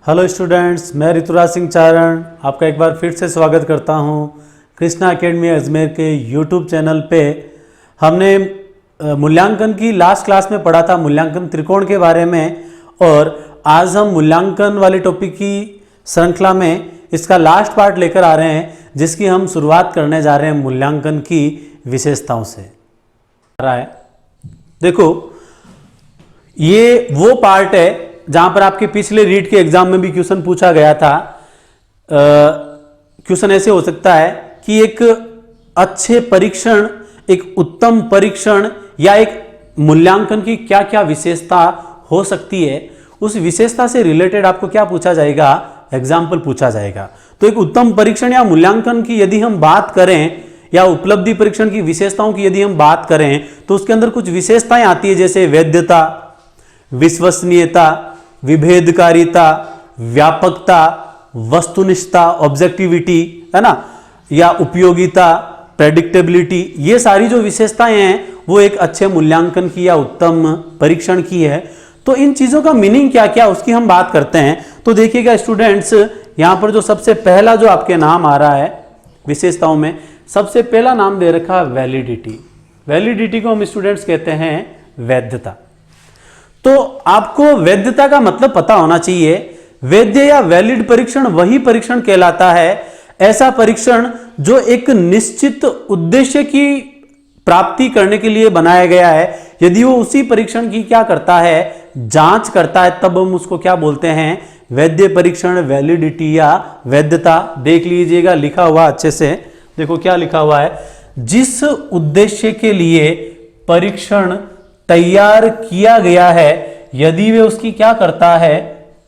Hello students, मैं ऋतुराज सिंह चारण आपका एक बार फिर से स्वागत करता हूं कृष्णा एकेडमी अजमेर के यूट्यूब चैनल पे। हमने मूल्यांकन की लास्ट क्लास में पढ़ा था मूल्यांकन त्रिकोण के बारे में, और आज हम मूल्यांकन वाले टॉपिक की श्रृंखला में इसका लास्ट पार्ट लेकर आ रहे हैं, जिसकी हम शुरुआत करने जा रहे हैं मूल्यांकन की विशेषताओं से। देखो, ये वो पार्ट है जहां पर आपके पिछले रीट के एग्जाम में भी क्वेश्चन पूछा गया था। क्वेश्चन ऐसे हो सकता है कि एक अच्छे परीक्षण, एक उत्तम परीक्षण या एक मूल्यांकन की क्या क्या विशेषता हो सकती है, उस विशेषता से रिलेटेड आपको क्या पूछा जाएगा, एग्जाम्पल पूछा जाएगा। तो एक उत्तम परीक्षण या मूल्यांकन की यदि हम बात करें, या उपलब्धि परीक्षण की विशेषताओं की यदि हम बात करें, तो उसके अंदर कुछ विशेषताएं आती है, जैसे वैधता, विश्वसनीयता, विभेदकारिता, व्यापकता, वस्तुनिष्ठता, ऑब्जेक्टिविटी, है ना, या उपयोगिता, प्रेडिक्टेबिलिटी। ये सारी जो विशेषताएं हैं वो एक अच्छे मूल्यांकन की या उत्तम परीक्षण की है। तो इन चीजों का मीनिंग क्या क्या, उसकी हम बात करते हैं। तो देखिएगा स्टूडेंट्स, यहां पर जो सबसे पहला जो आपके नाम आ रहा है विशेषताओं में, सबसे पहला नाम दे रखा है वैलिडिटी। वैलिडिटी को हम स्टूडेंट्स कहते हैं वैधता। तो आपको वैधता का मतलब पता होना चाहिए। वैध या वैलिड परीक्षण वही परीक्षण कहलाता है, ऐसा परीक्षण जो एक निश्चित उद्देश्य की प्राप्ति करने के लिए बनाया गया है। यदि वो उसी परीक्षण की क्या करता है, जांच करता है, तब हम उसको क्या बोलते हैं, वैध परीक्षण, वैलिडिटी या वैधता। देख लीजिएगा लिखा हुआ अच्छे से, देखो क्या लिखा हुआ है। जिस उद्देश्य के लिए परीक्षण तैयार किया गया है, यदि वे उसकी क्या करता है,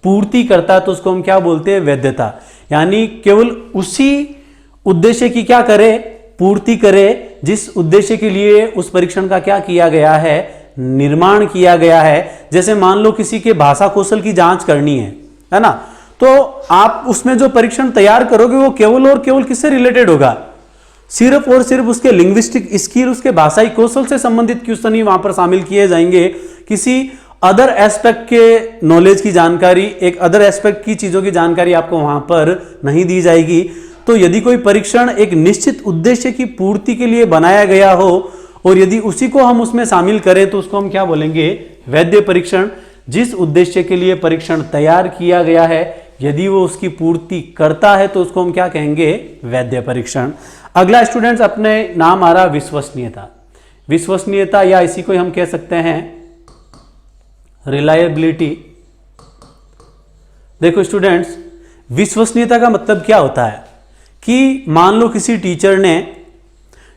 पूर्ति करता है, तो उसको हम क्या बोलते हैं, वैधता। यानी केवल उसी उद्देश्य की क्या करे, पूर्ति करे, जिस उद्देश्य के लिए उस परीक्षण का क्या किया गया है, निर्माण किया गया है। जैसे मान लो किसी के भाषा कौशल की जांच करनी है ना, तो आप उसमें जो परीक्षण तैयार करोगे वो केवल और केवल किससे रिलेटेड होगा, सिर्फ और सिर्फ उसके लिंग्विस्टिक स्किल, उसके भाषाई कौशल से संबंधित क्वेश्चन ही वहां पर शामिल किए जाएंगे। किसी अदर एस्पेक्ट के नॉलेज की जानकारी, एक अदर एस्पेक्ट की चीजों की जानकारी आपको वहां पर नहीं दी जाएगी। तो यदि कोई परीक्षण एक निश्चित उद्देश्य की पूर्ति के लिए बनाया गया हो, और यदि उसी को हम उसमें शामिल करें, तो उसको हम क्या बोलेंगे, वैध परीक्षण। जिस उद्देश्य के लिए परीक्षण तैयार किया गया है, यदि वो उसकी पूर्ति करता है, तो उसको हम क्या कहेंगे, वैध परीक्षण। अगला स्टूडेंट्स, अपने नाम आ रहा विश्वसनीयता। विश्वसनीयता या इसी को हम कह सकते हैं रिलायबिलिटी। देखो स्टूडेंट्स, विश्वसनीयता का मतलब क्या होता है कि मान लो किसी टीचर ने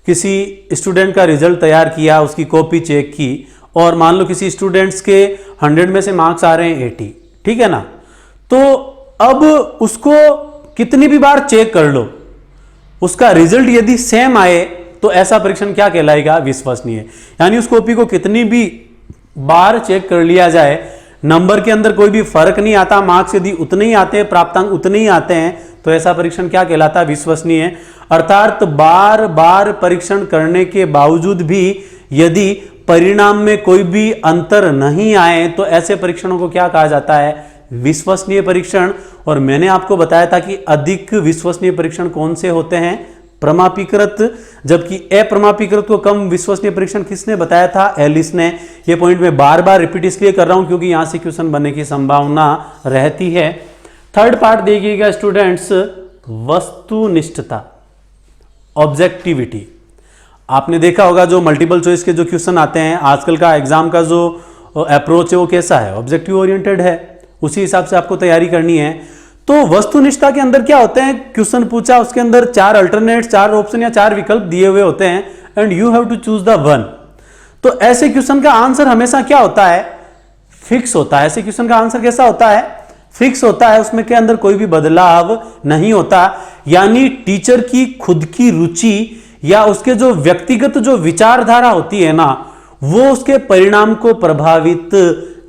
किसी स्टूडेंट का रिजल्ट तैयार किया, उसकी कॉपी चेक की, और मान लो किसी स्टूडेंट्स के 100 में से मार्क्स आ रहे हैं 80, ठीक है ना। तो अब उसको कितनी भी बार चेक कर लो, उसका रिजल्ट यदि सेम आए, तो ऐसा परीक्षण क्या कहलाएगा, विश्वसनीय। यानी उस कॉपी को कितनी भी बार चेक कर लिया जाए, नंबर के अंदर कोई भी फर्क नहीं आता, मार्क्स यदि उतने ही आते हैं, प्राप्तांक उतने ही आते हैं, तो ऐसा परीक्षण क्या कहलाता है, विश्वसनीय। अर्थात बार बार परीक्षण करने के बावजूद भी यदि परिणाम में कोई भी अंतर नहीं आए, तो ऐसे परीक्षणों को क्या कहा जाता है, विश्वसनीय परीक्षण। और मैंने आपको बताया था कि अधिक विश्वसनीय परीक्षण कौन से होते हैं, प्रमापीकृत, जबकि अप्रमापीकृत को कम विश्वसनीय परीक्षण किसने बताया था, एलिस ने। यह पॉइंट मैं बार बार रिपीट इसलिए कर रहा हूं क्योंकि यहां से क्वेश्चन बनने की संभावना रहती है। थर्ड पार्ट देखिएगा स्टूडेंट्स, वस्तुनिष्ठता, ऑब्जेक्टिविटी। आपने देखा होगा जो मल्टीपल चॉइस के जो क्वेश्चन आते हैं, आजकल का एग्जाम का जो अप्रोच है वो कैसा है, ऑब्जेक्टिव ओरिएंटेड है, उसी हिसाब से आपको तैयारी करनी है। तो वस्तुनिष्ठता के अंदर क्या होते हैं, क्वेश्चन पूछा, उसके अंदर 4 अल्टरनेट, 4 ऑप्शन या 4 विकल्प दिए हुए होते हैं, and you have to choose the one. तो ऐसे क्वेश्चन का आंसर हमेशा क्या होता है, फिक्स होता है। ऐसे क्वेश्चन का आंसर कैसा होता है, फिक्स होता है, उसमें के अंदर कोई भी बदलाव नहीं होता। यानी टीचर की खुद की रुचि या उसके जो व्यक्तिगत जो विचारधारा होती है ना, वो उसके परिणाम को प्रभावित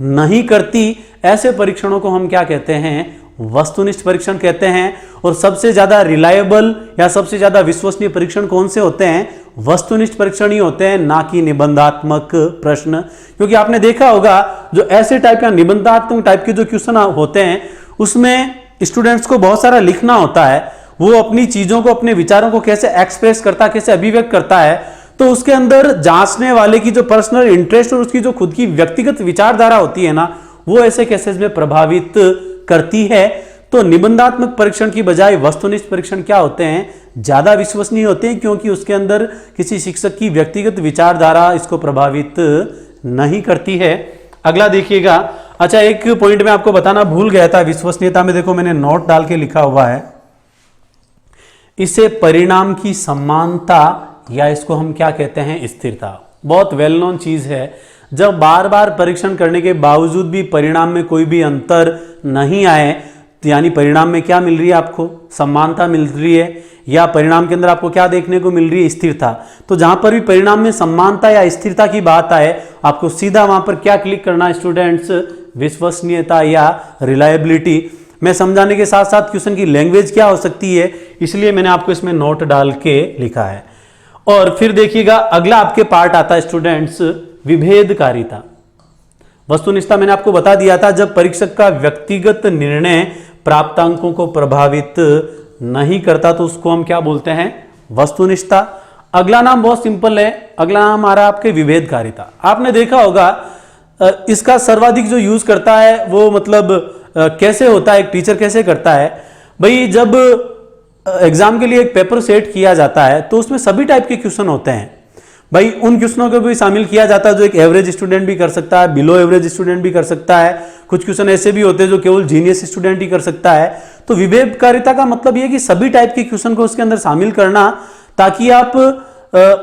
नहीं करती। ऐसे परीक्षणों को हम क्या कहते हैं, वस्तुनिष्ठ परीक्षण कहते हैं। और सबसे ज्यादा रिलायबल या सबसे ज्यादा विश्वसनीय परीक्षण कौन से होते हैं, वस्तुनिष्ठ परीक्षण ही होते हैं, ना कि निबंधात्मक प्रश्न। क्योंकि आपने देखा होगा जो ऐसे टाइप या निबंधात्मक टाइप के जो क्वेश्चन होते हैं उसमें स्टूडेंट्स को बहुत सारा लिखना होता है, वो अपनी चीजों को, अपने विचारों को कैसे एक्सप्रेस करता है, कैसे अभिव्यक्त करता है, तो उसके अंदर जांचने वाले की जो पर्सनल इंटरेस्ट और उसकी जो खुद की व्यक्तिगत विचारधारा होती है ना, वो ऐसे केसेस में प्रभावित करती है। तो निबंधात्मक परीक्षण की बजाय वस्तुनिष्ठ परीक्षण क्या होते हैं, ज्यादा विश्वसनीय होते हैं, क्योंकि उसके अंदर किसी शिक्षक की व्यक्तिगत विचारधारा इसको प्रभावित नहीं करती है। अगला देखिएगा। अच्छा, एक पॉइंट में आपको बताना भूल गया था, विश्वसनीयता में देखो मैंने नोट डाल के लिखा हुआ है, इसे परिणाम की समानता या इसको हम क्या कहते हैं, स्थिरता। बहुत वेल नोन चीज है। जब बार बार परीक्षण करने के बावजूद भी परिणाम में कोई भी अंतर नहीं आए, तो यानी परिणाम में क्या मिल रही है आपको, समानता मिल रही है, या परिणाम के अंदर आपको क्या देखने को मिल रही है, स्थिरता। तो जहां पर भी परिणाम में समानता या स्थिरता की बात आए, आपको सीधा वहां पर क्या क्लिक करना है स्टूडेंट्स, विश्वसनीयता या रिलायबिलिटी। मैं समझाने के साथ साथ क्वेश्चन की लैंग्वेज क्या हो सकती है, इसलिए मैंने आपको इसमें नोट डाल के लिखा है। और फिर देखिएगा, अगला आपके पार्ट आता है स्टूडेंट्स, विभेदकारिता। वस्तुनिष्ठता मैंने आपको बता दिया था, जब परीक्षक का व्यक्तिगत निर्णय प्राप्तांकों को प्रभावित नहीं करता तो उसको हम क्या बोलते हैं, वस्तुनिष्ठता। अगला नाम बहुत सिंपल है, अगला नाम आ रहा है आपके विभेदकारिता। आपने देखा होगा इसका सर्वाधिक जो यूज करता है वो मतलब कैसे होता है, एक टीचर कैसे करता है भाई, जब एग्जाम के लिए एक पेपर सेट किया जाता है तो उसमें सभी टाइप के क्वेश्चन होते हैं भाई, उन क्वेश्चनों को भी शामिल किया जाता है जो एक एवरेज स्टूडेंट भी कर सकता है, बिलो एवरेज स्टूडेंट भी कर सकता है, कुछ क्वेश्चन ऐसे भी होते हैं जो केवल जीनियस स्टूडेंट ही कर सकता है। तो विभेदकारिता का मतलब यह कि सभी टाइप के क्वेश्चन को उसके अंदर शामिल करना, ताकि आप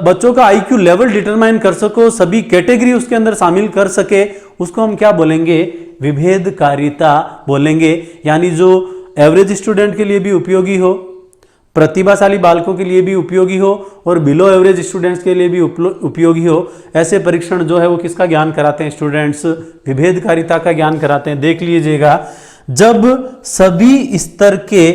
बच्चों का आईक्यू लेवल डिटरमाइन कर सको, सभी कैटेगरी उसके अंदर शामिल कर सके, उसको हम क्या बोलेंगे, विभेदकारिता बोलेंगे। यानी जो एवरेज स्टूडेंट के लिए भी उपयोगी हो, प्रतिभाशाली बालकों के लिए भी उपयोगी हो और बिलो एवरेज स्टूडेंट्स के लिए भी उपयोगी हो, ऐसे परीक्षण जो है वो किसका ज्ञान कराते हैं स्टूडेंट्स, विभेदकारिता का ज्ञान कराते हैं। देख लीजिएगा, जब सभी स्तर के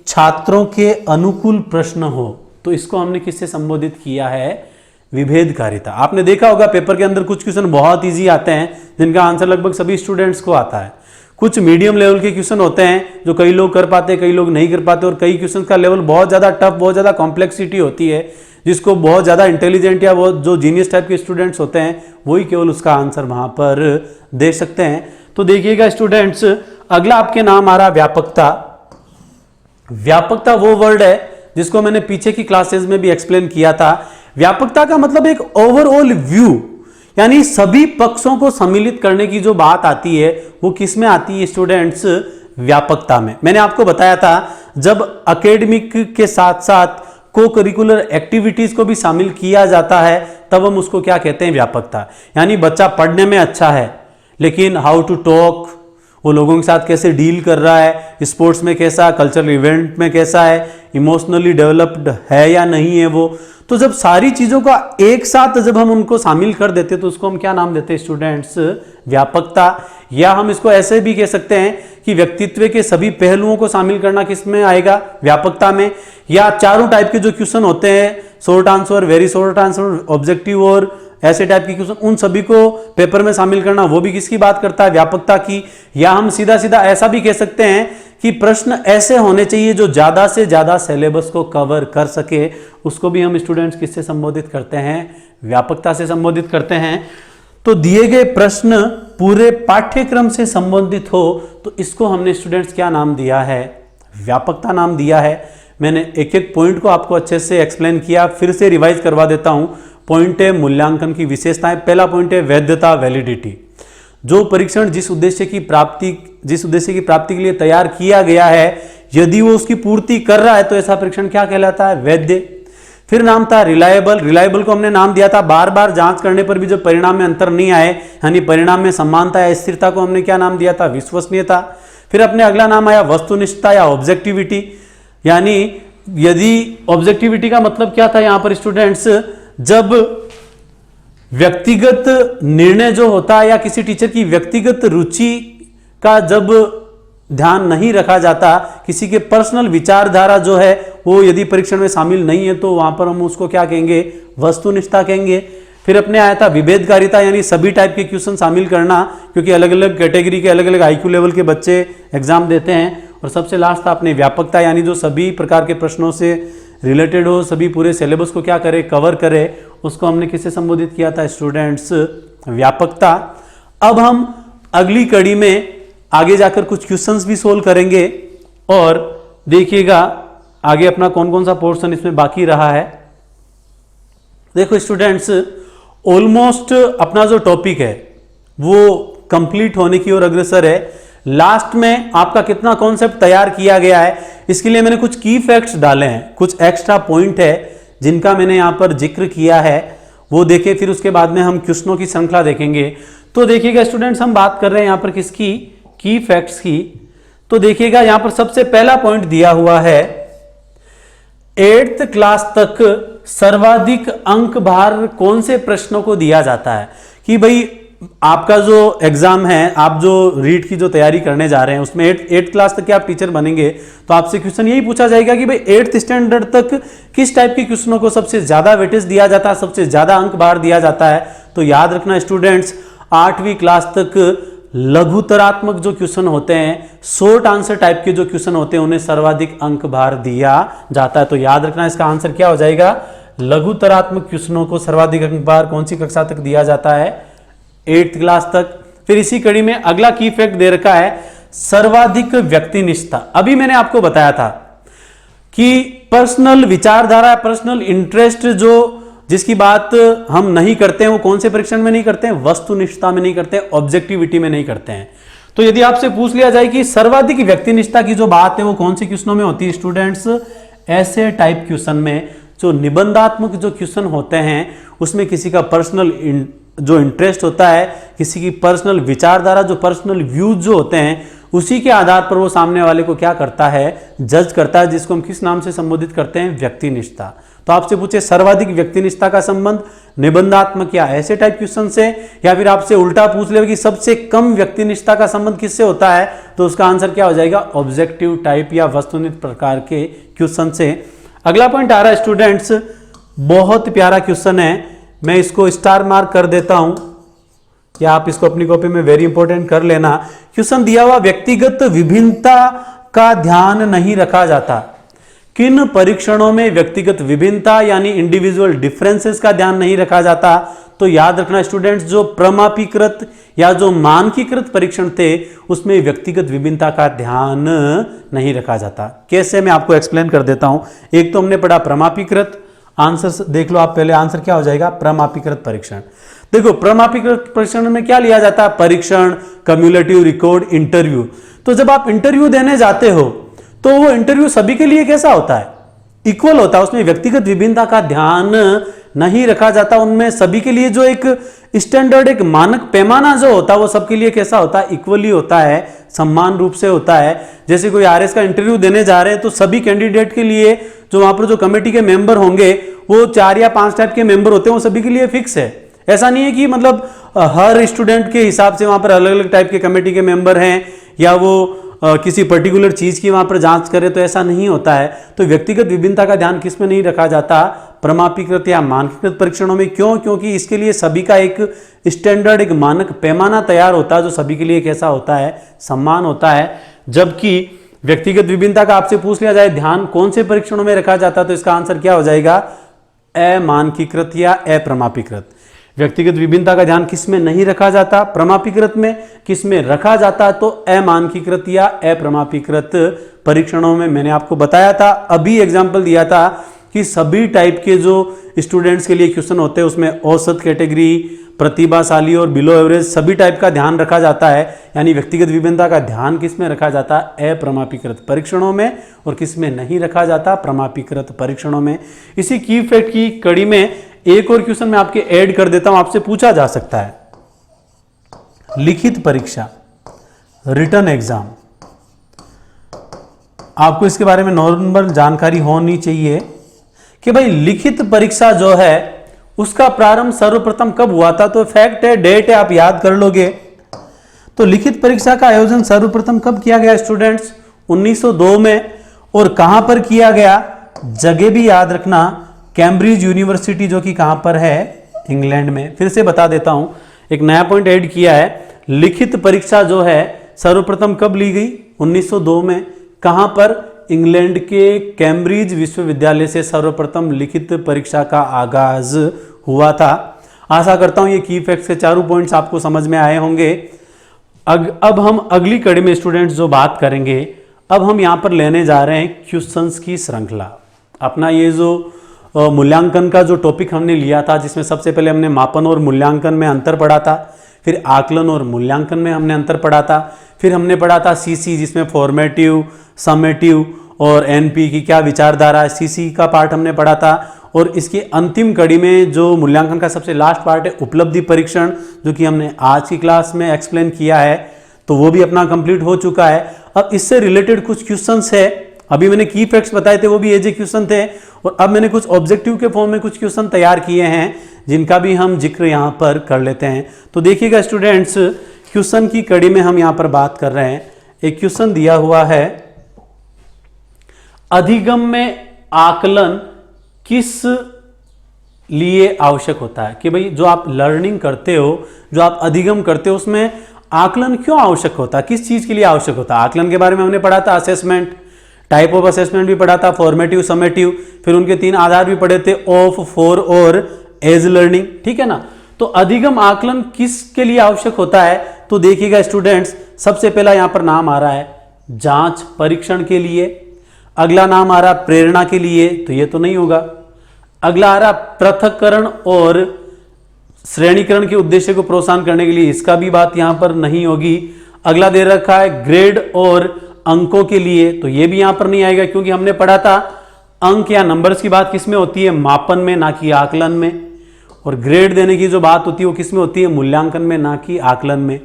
छात्रों के अनुकूल प्रश्न हो, तो इसको हमने किससे संबोधित किया है, विभेदकारिता। आपने देखा होगा पेपर के अंदर कुछ क्वेश्चन बहुत इजी आते हैं जिनका आंसर लगभग सभी स्टूडेंट्स को आता है, कुछ मीडियम लेवल के क्वेश्चन होते हैं जो कई लोग कर पाते हैं, कई लोग नहीं कर पाते, और कई क्वेश्चन का लेवल बहुत ज्यादा टफ, बहुत ज्यादा कॉम्प्लेक्सिटी होती है, जिसको बहुत ज्यादा इंटेलिजेंट या वो जो जीनियस टाइप के स्टूडेंट्स होते हैं वही केवल उसका आंसर वहां पर दे सकते हैं। तो देखिएगा स्टूडेंट्स, अगला आपके नाम आ रहा व्यापकता। व्यापकता वो वर्ड है जिसको मैंने पीछे की क्लासेस में भी एक्सप्लेन किया था। व्यापकता का मतलब एक ओवरऑल व्यू, यानी सभी पक्षों को सम्मिलित करने की जो बात आती है वो किस में आती है स्टूडेंट्स, व्यापकता में। मैंने आपको बताया था जब एकेडमिक के साथ साथ को करिकुलर एक्टिविटीज को भी शामिल किया जाता है तब हम उसको क्या कहते हैं, व्यापकता। यानी बच्चा पढ़ने में अच्छा है लेकिन हाउ टू टॉक, वो लोगों के साथ कैसे डील कर रहा है, स्पोर्ट्स में कैसा, कल्चरल इवेंट में कैसा है, इमोशनली डेवलप्ड है या नहीं है वो। तो जब सारी चीजों का एक साथ जब हम उनको शामिल कर देते तो उसको हम क्या नाम देते हैं स्टूडेंट्स, व्यापकता। या हम इसको ऐसे भी कह सकते हैं कि व्यक्तित्व के सभी पहलुओं को शामिल करना किस में आएगा, व्यापकता में। या चारों टाइप के जो क्वेश्चन होते हैं, short answer, very short answer, objective और ऐसे टाइप के क्वेश्चन, उन सभी को पेपर में शामिल करना, वो भी किसकी बात करता है, व्यापकता की। या हम सीधा सीधा ऐसा भी कह सकते हैं कि प्रश्न ऐसे होने चाहिए जो ज्यादा से ज्यादा सिलेबस को कवर कर सके, उसको भी हम स्टूडेंट्स किससे संबोधित करते हैं, व्यापकता से संबोधित करते हैं। तो दिए गए प्रश्न पूरे पाठ्यक्रम से संबंधित हो तो इसको हमने स्टूडेंट्स क्या नाम दिया है, व्यापकता नाम दिया है। मैंने एक एक पॉइंट को आपको अच्छे से एक्सप्लेन किया, फिर से रिवाइज करवा देता हूं। पॉइंट है मूल्यांकन की विशेषताएं। पहला पॉइंट है वैधता, वैलिडिटी। जो परीक्षण जिस उद्देश्य की प्राप्ति के लिए तैयार किया गया है, यदि वो उसकी पूर्ति कर रहा है तो ऐसा परीक्षण क्या कहलाता है, वैध। फिर नाम था रिलायबल। रिलायबल को हमने नाम दिया था बार बार जांच करने पर भी जब परिणाम में अंतर नहीं आए, यानी परिणाम में समानता या स्थिरता को हमने क्या नाम दिया था, विश्वसनीयता। फिर अपने अगला नाम आया वस्तुनिष्ठता या ऑब्जेक्टिविटी। यानी यदि ऑब्जेक्टिविटी का मतलब क्या था यहां पर स्टूडेंट्स, जब व्यक्तिगत निर्णय जो होता है या किसी टीचर की व्यक्तिगत रुचि का जब ध्यान नहीं रखा जाता, किसी के पर्सनल विचारधारा जो है वो यदि परीक्षण में शामिल नहीं है तो वहां पर हम उसको क्या कहेंगे, वस्तुनिष्ठता कहेंगे। फिर अपने आया था विभेदकारिता, यानी सभी टाइप के क्वेश्चन शामिल करना, क्योंकि अलग अलग कैटेगरी के अलग अलग आईक्यू लेवल के बच्चे एग्जाम देते हैं। और सबसे लास्ट था अपने व्यापकता, यानी जो सभी प्रकार के प्रश्नों से रिलेटेड हो, सभी पूरे सिलेबस को क्या करे, कवर करे, उसको हमने किससे संबोधित किया था स्टूडेंट्स, व्यापकता। अब हम अगली कड़ी में आगे जाकर कुछ क्वेश्चंस भी सोल्व करेंगे और देखिएगा आगे अपना कौन कौन सा पोर्शन इसमें बाकी रहा है। देखो स्टूडेंट्स, ऑलमोस्ट अपना जो टॉपिक है वो कंप्लीट होने की ओर अग्रसर है। लास्ट में आपका कितना कॉन्सेप्ट तैयार किया गया है, इसके लिए मैंने कुछ की फैक्ट्स डाले हैं, कुछ एक्स्ट्रा पॉइंट है जिनका मैंने यहां पर जिक्र किया है, वो देखे। फिर उसके बाद में हम क्वेश्चनों की श्रृंखला देखेंगे। तो देखिएगा स्टूडेंट्स, हम बात कर रहे हैं यहां पर किसकी, की फैक्ट्स की। तो देखिएगा यहां पर सबसे पहला पॉइंट दिया हुआ है, 8th क्लास तक सर्वाधिक अंक भार कौन से प्रश्नों को दिया जाता है। कि भाई आपका जो एग्जाम है, आप जो रीट की जो तैयारी करने जा रहे हैं उसमें 8th क्लास तक के आप टीचर बनेंगे, तो आपसे क्वेश्चन यही पूछा जाएगा कि भाई 8th स्टैंडर्ड तक किस टाइप के क्वेश्चनों को सबसे ज्यादा वेटेज दिया जाता है, सबसे ज्यादा अंक भार दिया जाता है। तो याद रखना स्टूडेंट्स, 8वीं क्लास तक लघुतरात्मक जो क्वेश्चन होते हैं, शॉर्ट आंसर टाइप के जो क्वेश्चन होते हैं, उन्हें सर्वाधिक अंक भार दिया जाता है। तो याद रखना इसका आंसर क्या हो जाएगा, लघुतरात्मक क्वेश्चनों को सर्वाधिक अंक भार कौन सी कक्षा तक दिया जाता है, 8th क्लास तक। फिर इसी कड़ी में अगला की फैक्ट दे रखा है, सर्वाधिक व्यक्तिनिष्ठता। अभी मैंने आपको बताया था कि पर्सनल विचारधारा, पर्सनल इंटरेस्ट जो जिसकी बात हम नहीं करते हैं, वो कौन से परीक्षण में नहीं करते हैं, वस्तुनिष्ठता में नहीं करते हैं, ऑब्जेक्टिविटी में नहीं करते हैं। तो यदि आपसे पूछ लिया जाए कि सर्वाधिक व्यक्तिनिष्ठता की जो बात है वो कौन से क्वेश्चनों में होती है स्टूडेंट्स, ऐसे टाइप क्वेश्चन में, जो निबंधात्मक जो क्वेश्चन होते हैं उसमें किसी का पर्सनल जो इंटरेस्ट होता है, किसी की पर्सनल विचारधारा, जो पर्सनल व्यूज जो होते हैं, उसी के आधार पर वो सामने वाले को क्या करता है, जज करता है, जिसको हम किस नाम से संबोधित करते हैं, व्यक्तिनिष्ठता। तो आपसे पूछे सर्वाधिक व्यक्तिनिष्ठता का संबंध निबंधात्मक या ऐसे टाइप क्वेश्चन से, या फिर आपसे उल्टा पूछ ले कि सबसे कम व्यक्तिनिष्ठता का संबंध किससे होता है, तो उसका आंसर क्या हो जाएगा, ऑब्जेक्टिव टाइप या वस्तुनिष्ठ प्रकार के क्वेश्चन से। अगला पॉइंट आ रहा है स्टूडेंट्स, बहुत प्यारा क्वेश्चन है, मैं इसको स्टार मार्क कर देता हूं, या आप इसको अपनी कॉपी में वेरी इंपॉर्टेंट कर लेना। क्वेश्चन दिया हुआ, व्यक्तिगत विभिन्नता का ध्यान नहीं रखा जाता। किन परीक्षणों में व्यक्तिगत विभिन्नता यानी इंडिविजुअल डिफरेंसेस का ध्यान नहीं रखा जाता। तो याद रखना स्टूडेंट्स, जो प्रमापीकृत या जो मानकीकृत परीक्षण थे उसमें व्यक्तिगत विभिन्नता का ध्यान नहीं रखा जाता। कैसे, मैं आपको एक्सप्लेन कर देता हूं। एक तो हमने पढ़ा प्रमापीकृत, आंसर देख लो आप पहले, आंसर क्या हो जाएगा, प्रमापीकृत परीक्षण। देखो प्रमापीकृत परीक्षण में क्या लिया जाता है, परीक्षण, कम्युलेटिव रिकॉर्ड, इंटरव्यू। तो जब आप इंटरव्यू देने जाते हो तो वो इंटरव्यू सभी के लिए कैसा होता है, इक्वल होता है, उसमें व्यक्तिगत विभिन्नता का ध्यान नहीं रखा जाता। उनमें सभी के लिए जो एक स्टैंडर्ड, एक मानक पैमाना जो होता है वो सबके लिए कैसा होता है, इक्वली होता है, समान रूप से होता है। जैसे कोई आरएस का इंटरव्यू देने जा रहे हैं तो सभी कैंडिडेट के लिए जो वहां पर जो कमेटी के मेंबर होंगे वो 4 या 5 टाइप के मेंबर होते हैं, वो सभी के लिए फिक्स है। ऐसा नहीं है कि मतलब हर स्टूडेंट के हिसाब से वहां पर अलग अलग टाइप के कमेटी के मेंबर हैं, या वो किसी पर्टिकुलर चीज की वहां पर जांच करे, तो ऐसा नहीं होता है। तो व्यक्तिगत विभिन्नता का ध्यान किसमें नहीं रखा जाता, प्रमापीकृत या मानकीकृत परीक्षणों में। क्यों, क्योंकि इसके लिए सभी का एक स्टैंडर्ड, एक मानक पैमाना तैयार होता है, जो सभी के लिए कैसा होता है, समान होता है। जबकि व्यक्तिगत विभिन्नता का आपसे पूछ लिया जाए ध्यान कौन से परीक्षणों में रखा जाता है, तो इसका आंसर क्या हो जाएगा, अमानकीकृत या अप्रमापीकृत। व्यक्तिगत विभिन्नता का ध्यान किस में नहीं रखा जाता, प्रमापीकृत में। किस में रखा जाता, तो अमानकीकृत या अप्रमापीकृत परीक्षणों में। मैंने आपको बताया था, अभी एग्जाम्पल दिया था कि सभी टाइप के जो स्टूडेंट्स के लिए क्वेश्चन होते हैं उसमें औसत कैटेगरी, प्रतिभाशाली और बिलो एवरेज सभी टाइप का ध्यान रखा जाता है। यानी व्यक्तिगत विभिन्नता का ध्यान किस में रखा जाता है, अप्रमापीकृत परीक्षणों में, और किस में नहीं रखा जाता, प्रमापीकृत परीक्षणों में। इसी की फैक्ट की कड़ी में एक और क्वेश्चन मैं आपके ऐड कर देता हूं, आपसे पूछा जा सकता है, लिखित परीक्षा, रिटन एग्जाम। आपको इसके बारे में नॉर्मल जानकारी होनी चाहिए कि भाई लिखित परीक्षा जो है उसका प्रारंभ सर्वप्रथम कब हुआ था। तो फैक्ट है, डेट है, आप याद कर लोगे। तो लिखित परीक्षा का आयोजन सर्वप्रथम कब किया गया स्टूडेंट्स, 1902 में। और कहां पर किया गया, जगह भी याद रखना, कैम्ब्रिज यूनिवर्सिटी, जो कि कहां पर है, इंग्लैंड में। फिर से बता देता हूं, एक नया पॉइंट ऐड किया है। लिखित परीक्षा जो है सर्वप्रथम कब ली गई? 1902 में। कहां पर? इंग्लैंड के कैम्ब्रिज विश्वविद्यालय से सर्वप्रथम लिखित परीक्षा का आगाज हुआ था। आशा करता हूं ये की फैक्ट्स के चारों पॉइंट्स आपको समझ में आए होंगे। अब हम अगली कड़ी में स्टूडेंट्स जो बात करेंगे, अब हम यहां पर लेने जा रहे हैं क्वेश्चंस की श्रृंखला। अपना ये जो मूल्यांकन का जो टॉपिक हमने लिया था, जिसमें सबसे पहले हमने मापन और मूल्यांकन में अंतर पढ़ा था, फिर आकलन और मूल्यांकन में हमने अंतर पढ़ा था, फिर हमने पढ़ा था सीसी, जिसमें फॉर्मेटिव, समेटिव और एनपी की क्या विचारधारा है, सीसी का पार्ट हमने पढ़ा था। और इसकी अंतिम कड़ी में जो मूल्यांकन का सबसे लास्ट पार्ट है उपलब्धि परीक्षण, जो कि हमने आज की क्लास में एक्सप्लेन किया है, तो वो भी अपना कंप्लीट हो चुका है। अब इससे रिलेटेड कुछ क्वेश्चंस है। अभी मैंने की फैक्ट्स बताए थे, वो भी एजे क्वेश्चन थे, और अब मैंने कुछ ऑब्जेक्टिव के फॉर्म में कुछ क्वेश्चन तैयार किए हैं, जिनका भी हम जिक्र यहां पर कर लेते हैं। तो देखिएगा स्टूडेंट्स, क्वेश्चन की कड़ी में हम यहां पर बात कर रहे हैं। एक क्वेश्चन दिया हुआ है, अधिगम में आकलन किस लिए आवश्यक होता है? कि भाई जो आप लर्निंग करते हो, जो आप अधिगम करते हो, उसमें आकलन क्यों आवश्यक होता है, किस चीज के लिए आवश्यक होता है? आकलन के बारे में हमने पढ़ा था, असेसमेंट, टाइप ऑफ असेसमेंट भी पढ़ा था, फॉर्मेटिव, समेटिव, फिर उनके 3 आधार भी पढ़े थे, ऑफ, फॉर और एज लर्निंग, ठीक है ना। तो अधिगम आकलन किसके लिए आवश्यक होता है? तो देखिएगा स्टूडेंट्स, सबसे पहला यहां पर नाम आ रहा है जांच परीक्षण के लिए, अगला नाम आ रहा प्रेरणा के लिए, तो ये तो नहीं होगा। अगला आ रहा पृथक्करण और श्रेणीकरण के उद्देश्य को प्रोत्साहन करने के लिए, इसका भी बात यहां पर नहीं होगी। अगला दे रखा है ग्रेड और अंकों के लिए, तो ये भी यहां पर नहीं आएगा, क्योंकि हमने पढ़ा था अंक या नंबर्स की बात किसमें होती है? मापन में, ना कि आकलन में। और ग्रेड देने की जो बात होती है वो किसमें होती है? मूल्यांकन में, ना कि आकलन में।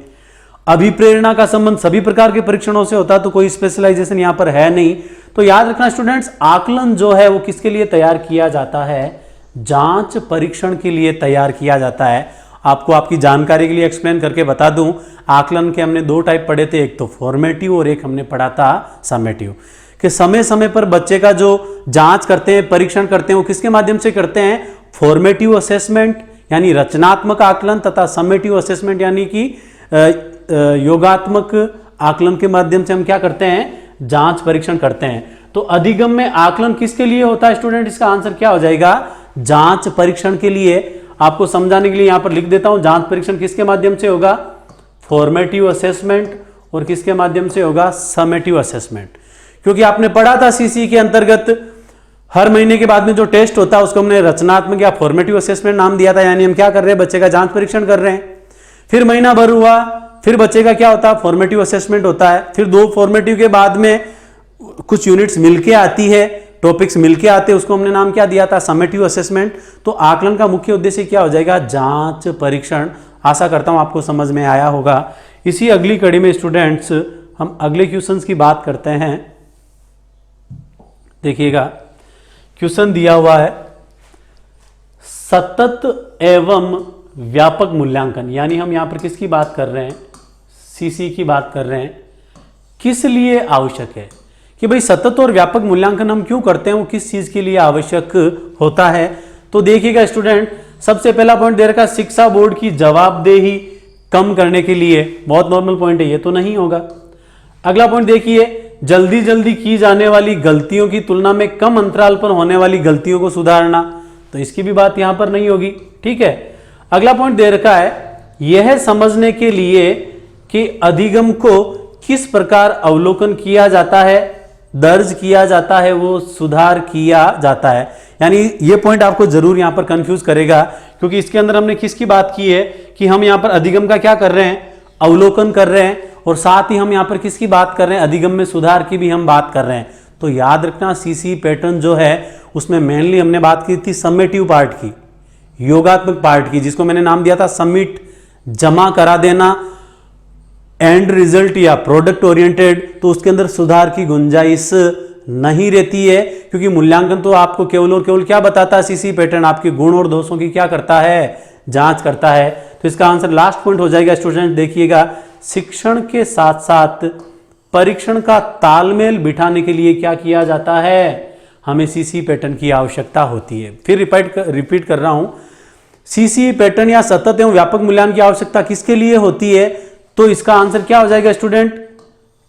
अभिप्रेरणा का संबंध सभी प्रकार के परीक्षणों से होता है, तो कोई स्पेशलाइजेशन यहां पर है नहीं। तो याद रखना स्टूडेंट्स, आकलन जो है वो किसके लिए तैयार किया जाता है? जांच परीक्षण के लिए तैयार किया जाता है। आपको आपकी जानकारी के लिए एक्सप्लेन करके बता दूं, आकलन के हमने 2 टाइप पढ़े थे, एक तो फॉर्मेटिव और एक हमने पढ़ा था समेटिव। कि समय समय पर बच्चे का जो जांच करते हैं, परीक्षण करते हैं, वो किसके माध्यम से करते हैं? फॉर्मेटिव असेसमेंट यानी रचनात्मक आकलन, तथा समेटिव असेसमेंट यानी कि योगात्मक आकलन के माध्यम से हम क्या करते हैं? जांच परीक्षण करते हैं। तो अधिगम में आकलन किसके लिए होता है स्टूडेंट? इसका आंसर क्या हो जाएगा? जांच परीक्षण के लिए। आपको समझाने के लिए यहां पर लिख देता हूं, जांच परीक्षण किसके माध्यम से होगा? फॉर्मेटिव असेसमेंट, और किसके माध्यम से होगा? Summative assessment. क्योंकि आपने पढ़ा था सीसी के अंतर्गत हर महीने के बाद में जो टेस्ट होता है उसको हमने रचनात्मक या फॉर्मेटिव असेसमेंट नाम दिया था, यानी हम क्या कर रहे हैं? बच्चे का जांच परीक्षण कर रहे हैं। फिर महीना भर हुआ, फिर बच्चे का क्या होता है? फॉर्मेटिव असेसमेंट होता है। फिर 2 फॉर्मेटिव के बाद में कुछ यूनिट्स मिलके आती है, टॉपिक्स मिलके आते हैं, उसको हमने नाम क्या दिया था? Summative assessment. तो आकलन का मुख्य उद्देश्य क्या हो जाएगा? जांच परीक्षण। आशा करता हूं आपको समझ में आया होगा। इसी अगली कड़ी में स्टूडेंट्स हम अगले क्वेश्चंस की बात करते हैं। देखिएगा, क्वेश्चन दिया हुआ है, सतत एवं व्यापक मूल्यांकन, यानी हम यहां पर किसकी बात कर रहे हैं? सीसी की बात कर रहे हैं। किस लिए आवश्यक है? कि भाई सतत और व्यापक मूल्यांकन हम क्यों करते हैं, वो किस चीज के लिए आवश्यक होता है? तो देखिएगा स्टूडेंट, सबसे पहला पॉइंट दे रखा, शिक्षा बोर्ड की जवाबदेही कम करने के लिए। बहुत नॉर्मल पॉइंट है, ये तो नहीं होगा। अगला पॉइंट देखिए, जल्दी जल्दी की जाने वाली गलतियों की तुलना में कम अंतराल पर होने वाली गलतियों को सुधारना, तो इसकी भी बात यहां पर नहीं होगी, ठीक है। अगला पॉइंट दे रखा है, यह समझने के लिए कि अधिगम को किस प्रकार अवलोकन किया जाता है, दर्ज किया जाता है, वो सुधार किया जाता है। यानी ये पॉइंट आपको जरूर यहां पर कंफ्यूज करेगा, क्योंकि इसके अंदर हमने किसकी बात की है कि हम यहां पर अधिगम का क्या कर रहे हैं? अवलोकन कर रहे हैं, और साथ ही हम यहां पर किसकी बात कर रहे हैं? अधिगम में सुधार की भी हम बात कर रहे हैं। तो याद रखना, सीसी पैटर्न जो है उसमें मेनली हमने बात की थी समेटिव पार्ट की, योगात्मक पार्ट की, जिसको मैंने नाम दिया था सबमिट, जमा करा देना, एंड रिजल्ट या प्रोडक्ट ओरिएंटेड। तो उसके अंदर सुधार की गुंजाइश नहीं रहती है, क्योंकि मूल्यांकन तो आपको केवल और केवल क्या बताता है? सीसी पैटर्न आपके गुण और दोषों की क्या करता है? जांच करता है। तो इसका आंसर लास्ट पॉइंट हो जाएगा स्टूडेंट। देखिएगा, शिक्षण के साथ साथ परीक्षण का तालमेल बिठाने के लिए क्या किया जाता है? हमें सीसी पैटर्न की आवश्यकता होती है। फिर रिपीट कर रहा हूं, सीसीई पैटर्न या सतत एवं व्यापक मूल्यांकन की आवश्यकता किसके लिए होती है? तो इसका आंसर क्या हो जाएगा स्टूडेंट?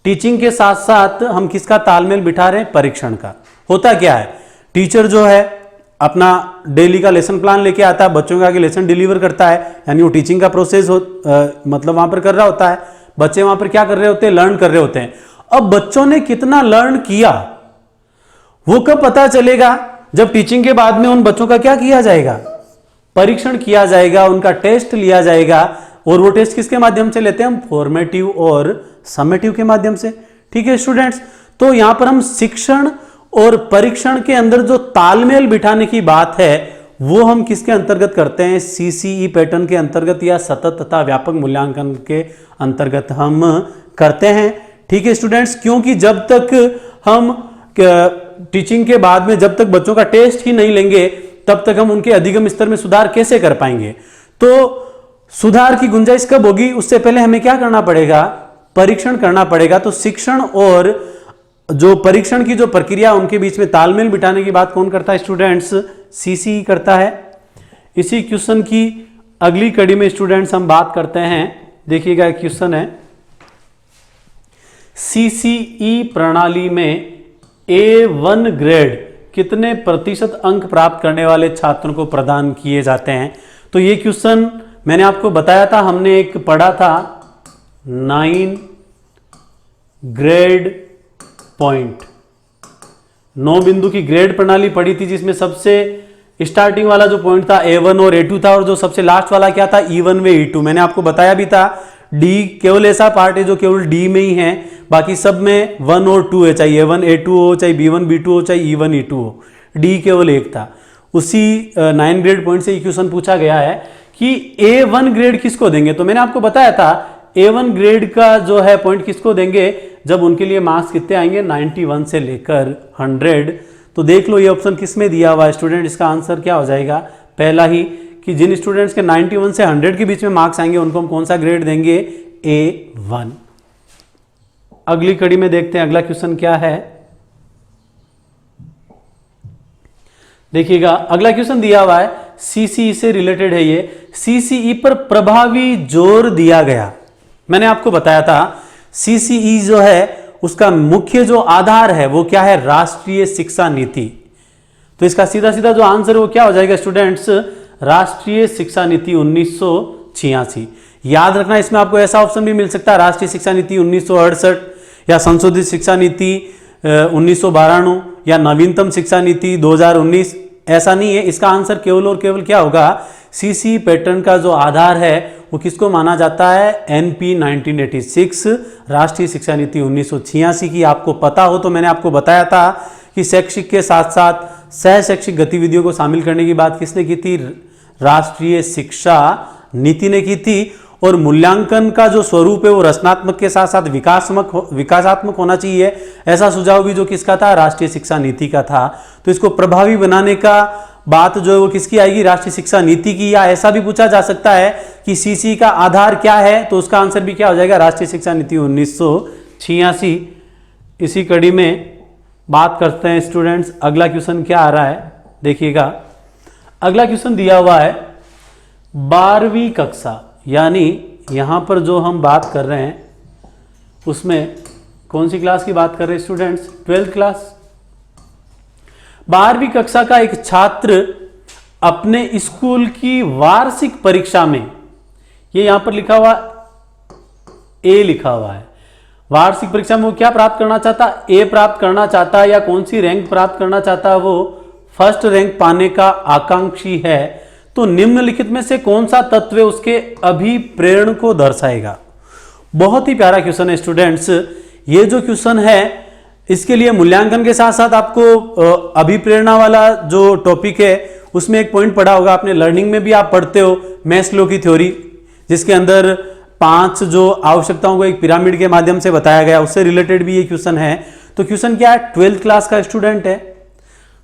टीचिंग के साथ साथ हम किसका तालमेल बिठा रहे हैं? परीक्षण का। होता क्या है, टीचर जो है अपना डेली का लेसन प्लान लेके आता है, बच्चों के आगे लेसन डिलीवर करता है, यानी वो टीचिंग का प्रोसेस मतलब वहां पर कर रहा होता है। बच्चे वहां पर क्या कर रहे होते हैं? लर्न कर रहे होते हैं। अब बच्चों ने कितना लर्न किया वो कब पता चलेगा? जब टीचिंग के बाद में उन बच्चों का क्या किया जाएगा? परीक्षण किया जाएगा, उनका टेस्ट लिया जाएगा। और वो टेस्ट किसके माध्यम से लेते हैं हम? फॉर्मेटिव और समेटिव के माध्यम से। ठीक है स्टूडेंट्स, तो यहां पर हम शिक्षण और परीक्षण के अंदर जो तालमेल बिठाने की बात है वो हम किसके अंतर्गत करते हैं? सीसीई पैटर्न के अंतर्गत या सतत तथा व्यापक मूल्यांकन के अंतर्गत हम करते हैं। ठीक है स्टूडेंट्स, क्योंकि जब तक हम टीचिंग के बाद में जब तक बच्चों का टेस्ट ही नहीं लेंगे तब तक हम उनके अधिगम स्तर में सुधार कैसे कर पाएंगे? तो सुधार की गुंजाइश कब होगी? उससे पहले हमें क्या करना पड़ेगा? परीक्षण करना पड़ेगा। तो शिक्षण और जो परीक्षण की जो प्रक्रिया उनके बीच में तालमेल बिठाने की बात कौन करता है स्टूडेंट्स? सीसीई करता है। इसी क्वेश्चन की अगली कड़ी में स्टूडेंट्स हम बात करते हैं। देखिएगा क्वेश्चन है, सीसीई प्रणाली में A1 ग्रेड कितने प्रतिशत अंक प्राप्त करने वाले छात्रों को प्रदान किए जाते हैं? तो ये क्वेश्चन मैंने आपको बताया था, हमने एक पढ़ा था 9 ग्रेड पॉइंट, 9 बिंदु की ग्रेड प्रणाली पढ़ी थी, जिसमें सबसे स्टार्टिंग वाला जो पॉइंट था A1 और A2 था, और जो सबसे लास्ट वाला क्या था? E1 व E2। मैंने आपको बताया भी था D केवल ऐसा पार्ट है जो केवल D में ही है, बाकी सब में 1 और 2 है, चाहे A1 A2 हो, चाहे B1 B2 हो, चाहे E1 E2 हो। D केवल एक था। उसी 9 ग्रेड पॉइंट से क्वेश्चन पूछा गया है कि A1 ग्रेड किसको देंगे? तो मैंने आपको बताया था A1 ग्रेड का जो है पॉइंट किसको देंगे जब उनके लिए मार्क्स कितने आएंगे? 91 से लेकर 100। तो देख लो ये ऑप्शन किस में दिया हुआ है स्टूडेंट, इसका आंसर क्या हो जाएगा? पहला ही, कि जिन स्टूडेंट्स के 91 से 100 के बीच में मार्क्स आएंगे उनको हम कौन सा ग्रेड देंगे? A1। अगली कड़ी में देखते हैं अगला क्वेश्चन क्या है। देखिएगा अगला क्वेश्चन दिया हुआ है, सीसीई से रिलेटेड है ये। सीसीई पर प्रभावी जोर दिया गया। मैंने आपको बताया था सीसीई जो है उसका मुख्य जो आधार है वो क्या है? राष्ट्रीय शिक्षा नीति। तो इसका सीधा सीधा जो आंसर है वो क्या हो जाएगा स्टूडेंट्स? राष्ट्रीय शिक्षा नीति 1986। याद रखना, इसमें आपको ऐसा ऑप्शन भी मिल सकता है राष्ट्रीय शिक्षा नीति 1968 या संशोधित शिक्षा नीति 1992 या नवीनतम शिक्षा नीति 2019। ऐसा नहीं है, इसका आंसर केवल और केवल क्या होगा? सीसी पैटर्न का जो आधार है वो किसको माना जाता है? एनपी 1986, राष्ट्रीय शिक्षा नीति 1986 की। आपको पता हो तो मैंने आपको बताया था कि शैक्षिक के साथ साथ सह शैक्षिक गतिविधियों को शामिल करने की बात किसने की थी? राष्ट्रीय शिक्षा नीति ने की थी। और मूल्यांकन का जो स्वरूप है वो रचनात्मक के साथ साथ विकासात्मक होना चाहिए, ऐसा सुझाव भी जो किसका था? राष्ट्रीय शिक्षा नीति का था। तो इसको प्रभावी बनाने का बात जो है वो किसकी आएगी? राष्ट्रीय शिक्षा नीति की। या ऐसा भी पूछा जा सकता है कि सीसी का आधार क्या है, तो उसका आंसर भी क्या हो जाएगा? राष्ट्रीय शिक्षा नीति 1986। इसी कड़ी में बात करते हैं स्टूडेंट्स, अगला क्वेश्चन क्या आ रहा है? देखिएगा अगला क्वेश्चन दिया हुआ है 12वीं कक्षा, यानी यहां पर जो हम बात कर रहे हैं उसमें कौन सी क्लास की बात कर रहे हैं स्टूडेंट्स? 12th class. 12वीं कक्षा का एक छात्र अपने स्कूल की वार्षिक परीक्षा में, ये यहां पर लिखा हुआ ए लिखा हुआ है, वार्षिक परीक्षा में वो क्या प्राप्त करना चाहता? ए प्राप्त करना चाहता है। या कौन सी रैंक प्राप्त करना चाहता है? वो फर्स्ट रैंक पाने का आकांक्षी है। तो निम्नलिखित में से कौन सा तत्व उसके अभिप्रेरण को दर्शाएगा? बहुत ही प्यारा क्वेश्चन है स्टूडेंट्स। ये जो क्वेश्चन है इसके लिए मूल्यांकन के साथ साथ आपको अभिप्रेरणा वाला जो टॉपिक है उसमें एक पॉइंट पढ़ा होगा आपने, लर्निंग में भी आप पढ़ते हो मैस्लो की थ्योरी, जिसके अंदर 5 जो आवश्यकताओं को एक पिरामिड के माध्यम से बताया गया, उससे रिलेटेड भी ये क्वेश्चन है। तो क्वेश्चन क्या है? 12th क्लास का स्टूडेंट है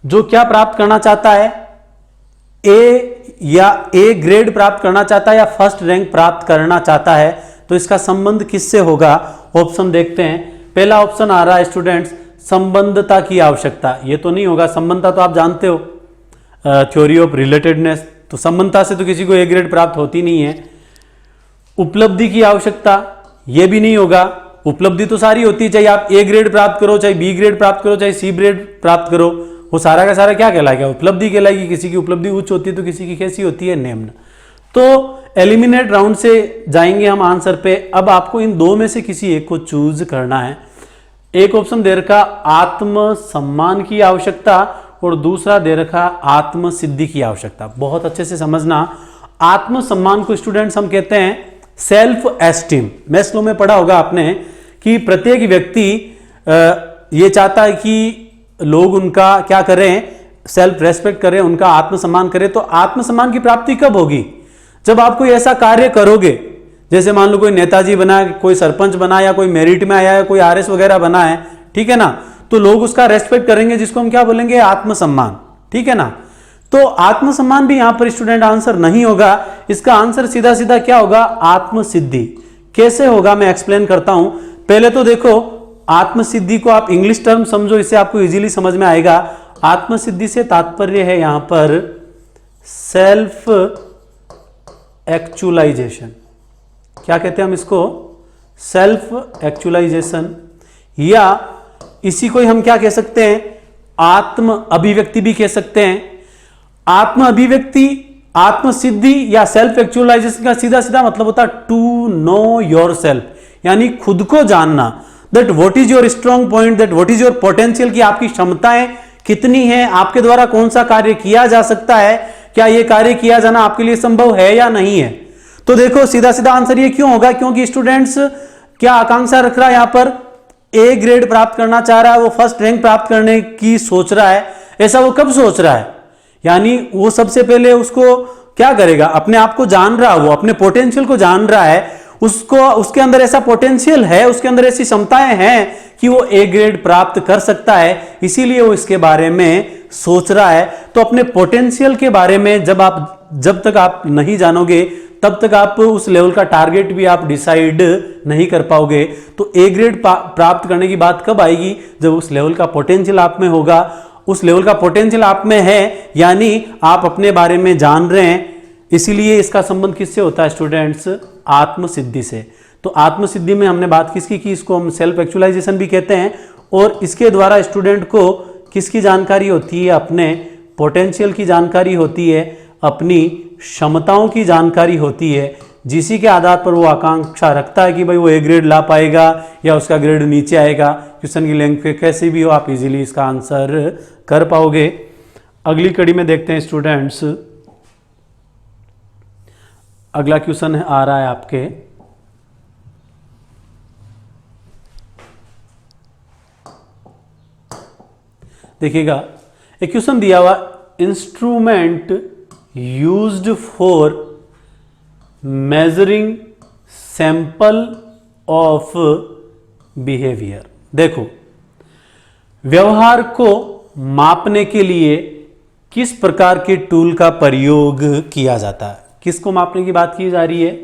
जो क्या प्राप्त करना चाहता है? ए या ए ग्रेड प्राप्त करना चाहता है या फर्स्ट रैंक प्राप्त करना चाहता है। तो इसका संबंध किससे होगा? ऑप्शन देखते हैं। पहला ऑप्शन आ रहा है स्टूडेंट्स, संबंधता की आवश्यकता। ये तो नहीं होगा, संबंधता तो आप जानते हो, थ्योरी ऑफ रिलेटेडनेस, तो समानता से तो किसी को ए ग्रेड प्राप्त होती नहीं है। उपलब्धि की आवश्यकता, यह भी नहीं होगा। उपलब्धि तो सारी होती है, चाहे आप ए ग्रेड प्राप्त करो, चाहे बी ग्रेड प्राप्त करो, चाहे सी ग्रेड प्राप्त करो, वो सारा का सारा क्या कहलाएगा? उपलब्धि कहलाएगी। किसी की उपलब्धि उच्च होती है तो किसी की कैसी होती है? निम्न। तो एलिमिनेट राउंड से जाएंगे हम आंसर पे। अब आपको इन दो में से किसी एक को चूज करना है। एक ऑप्शन दे रखा आत्म सम्मान की आवश्यकता और दूसरा दे रखा आत्म सिद्धि की आवश्यकता। बहुत अच्छे से समझना, आत्म सम्मान को स्टूडेंट्स हम कहते हैं सेल्फ एस्टीम। मैस्लो में पढ़ा होगा आपने कि प्रत्येक व्यक्ति ये चाहता है कि लोग उनका क्या करें? सेल्फ रेस्पेक्ट करें, उनका आत्मसम्मान करें। तो आत्मसम्मान की प्राप्ति कब होगी? जब आप कोई ऐसा कार्य करोगे, जैसे मान लो कोई नेताजी बना, कोई सरपंच बना, या कोई मेरिट में आया है, कोई आरएस वगैरह बना है, ठीक है ना, तो लोग उसका रेस्पेक्ट करेंगे, जिसको हम क्या बोलेंगे? आत्मसम्मान, ठीक है ना। तो आत्मसम्मान भी यहां पर स्टूडेंट आंसर नहीं होगा। इसका आंसर सीधा सीधा क्या होगा? आत्मसिद्धि। कैसे होगा मैं एक्सप्लेन करता हूं। पहले तो देखो, आत्मसिद्धि को आप इंग्लिश टर्म समझो, इससे आपको इजीली समझ में आएगा। आत्मसिद्धि से तात्पर्य है यहां पर सेल्फ एक्चुअलाइजेशन। क्या कहते हैं हम इसको? सेल्फ एक्चुअलाइजेशन, या इसी को हम क्या कह सकते हैं? आत्म अभिव्यक्ति भी कह सकते हैं। आत्म अभिव्यक्ति, आत्मसिद्धि या सेल्फ एक्चुअलाइजेशन का सीधा सीधा मतलब होता है टू नो योर सेल्फ, यानी खुद को जानना। That what is your strong point, that what is your potential, की आपकी क्षमताएं कितनी है, आपके द्वारा कौन सा कार्य किया जा सकता है, क्या यह कार्य किया जाना आपके लिए संभव है या नहीं है। तो देखो सीधा सीधा आंसर ये क्यों होगा? क्योंकि स्टूडेंट्स क्या आकांक्षा रख रहा है, यहां पर ए ग्रेड प्राप्त करना चाह रहा है, वो फर्स्ट रैंक प्राप्त करने की सोच रहा है। ऐसा वो कब सोच रहा है? यानी वो सबसे पहले उसको क्या करेगा? अपने आप को जान रहा, वो अपने पोटेंशियल को जान रहा है, उसको उसके अंदर ऐसा पोटेंशियल है, उसके अंदर ऐसी क्षमताएं हैं कि वो ए ग्रेड प्राप्त कर सकता है, इसीलिए वो इसके बारे में सोच रहा है। तो अपने पोटेंशियल के बारे में जब तक आप नहीं जानोगे, तब तक आप उस लेवल का टारगेट भी आप डिसाइड नहीं कर पाओगे। तो ए ग्रेड प्राप्त करने की बात कब आएगी? जब उस लेवल का पोटेंशियल आप में होगा। उस लेवल का पोटेंशियल आप में है, यानी आप अपने बारे में जान रहे हैं, इसीलिए इसका संबंध किससे होता है स्टूडेंट्स? आत्मसिद्धि से। तो आत्मसिद्धि में हमने बात किसकी की? इसको हम सेल्फ एक्चुअलाइजेशन भी कहते हैं। और इसके द्वारा स्टूडेंट को किसकी जानकारी होती है? अपने पोटेंशियल की जानकारी होती है, अपनी क्षमताओं की जानकारी होती है, जिसी के आधार पर वो आकांक्षा रखता है कि भाई वो ए ग्रेड ला पाएगा या उसका ग्रेड नीचे आएगा। क्वेश्चन की लेंथ कैसे भी हो, आप इजीली इसका आंसर कर पाओगे। अगली कड़ी में देखते हैं स्टूडेंट्स, अगला क्वेश्चन आ रहा है आपके, देखिएगा एक क्वेश्चन दिया हुआ, instrument used for measuring sample of behaviour. देखो, व्यवहार को मापने के लिए किस प्रकार के टूल का प्रयोग किया जाता है? किसको मापने की बात की जा रही है?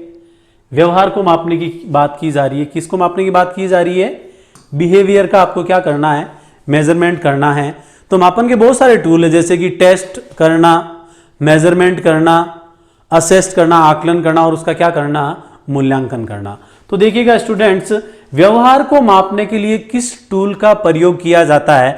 व्यवहार को मापने की बात की जा रही है। किसको मापने की बात की जा रही है? बिहेवियर का आपको क्या करना है? मेजरमेंट करना है। तो मापन के बहुत सारे टूल है, जैसे कि टेस्ट करना, मेजरमेंट करना, असेस्ट करना, आकलन करना, और उसका क्या करना? मूल्यांकन करना। तो देखिएगा स्टूडेंट्स, व्यवहार को मापने के लिए किस टूल का प्रयोग किया जाता है?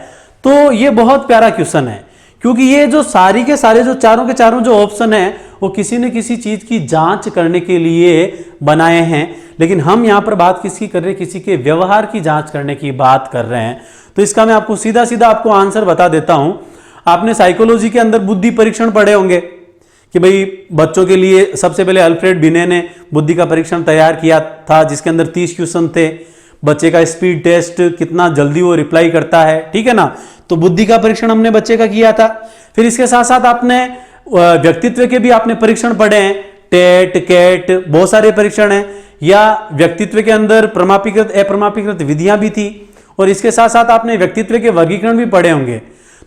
तो ये बहुत प्यारा क्वेश्चन है, क्योंकि ये जो सारी के सारे जो चारों के चारों जो ऑप्शन है वो किसी न किसी चीज की जांच करने के लिए बनाए हैं। लेकिन हम यहां पर बात किसकी कर रहे हैं? किसी के व्यवहार की जांच करने की बात कर रहे हैं। तो इसका मैं आपको सीधा सीधा आपको आंसर बता देता हूं। आपने साइकोलॉजी के अंदर बुद्धि परीक्षण पढ़े होंगे कि भाई बच्चों के लिए सबसे पहले अल्फ्रेड बिने ने बुद्धि का परीक्षण तैयार किया था, जिसके अंदर 30 क्वेश्चन थे। बच्चे का स्पीड टेस्ट, कितना जल्दी वो रिप्लाई करता है, ठीक है ना। तो बुद्धि का परीक्षण हमने बच्चे का किया था। फिर इसके साथ साथ आपने व्यक्तित्व के भी आपने परीक्षण पढ़े हैं, टेट, कैट, बहुत सारे परीक्षण हैं। या व्यक्तित्व के अंदर प्रमापीकृत, अप्रमापीकृत विधियां भी थी। और इसके साथ साथ आपने व्यक्तित्व के वर्गीकरण भी पढ़े होंगे।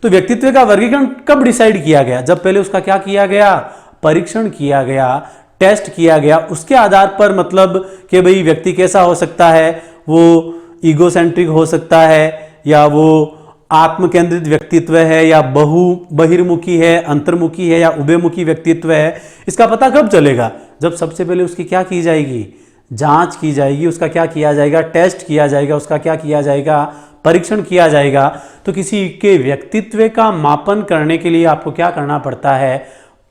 तो व्यक्तित्व का वर्गीकरण कब डिसाइड किया गया? जब पहले उसका क्या किया गया? परीक्षण किया गया, टेस्ट किया गया। उसके आधार पर मतलब कि भाई व्यक्ति कैसा हो सकता है, वो ईगोसेंट्रिक हो सकता है, या वो आत्म केंद्रित व्यक्तित्व है या बहिर्मुखी है, अंतर्मुखी है या उभयमुखी व्यक्तित्व है, इसका पता कब चलेगा? जब सबसे पहले उसकी क्या की जाएगी? जांच की जाएगी, उसका क्या किया जाएगा? टेस्ट किया जाएगा, उसका क्या किया जाएगा? परीक्षण किया जाएगा। तो किसी के व्यक्तित्व का मापन करने के लिए आपको क्या करना पड़ता है?